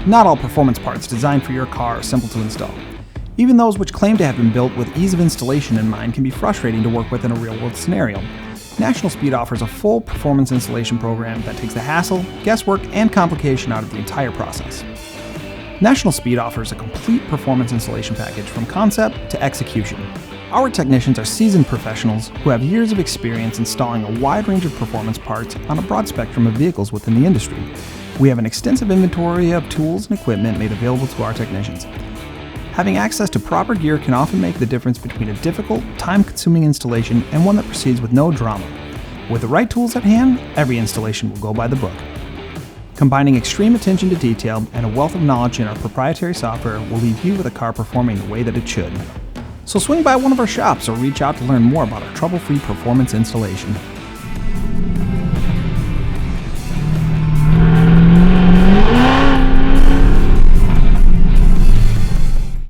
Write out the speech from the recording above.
Not all performance parts designed for your car are simple to install. Even those which claim to have been built with ease of installation in mind can be frustrating to work with in a real-world scenario. National Speed offers a full performance installation program that takes the hassle, guesswork, and complication out of the entire process. National Speed offers a complete performance installation package from concept to execution. Our technicians are seasoned professionals who have years of experience installing a wide range of performance parts on a broad spectrum of vehicles within the industry. We have an extensive inventory of tools and equipment made available to our technicians. Having access to proper gear can often make the difference between a difficult, time-consuming installation and one that proceeds with no drama. With the right tools at hand, every installation will go by the book. Combining extreme attention to detail and a wealth of knowledge in our proprietary software will leave you with a car performing the way that it should. So swing by one of our shops or reach out to learn more about our trouble-free performance installation.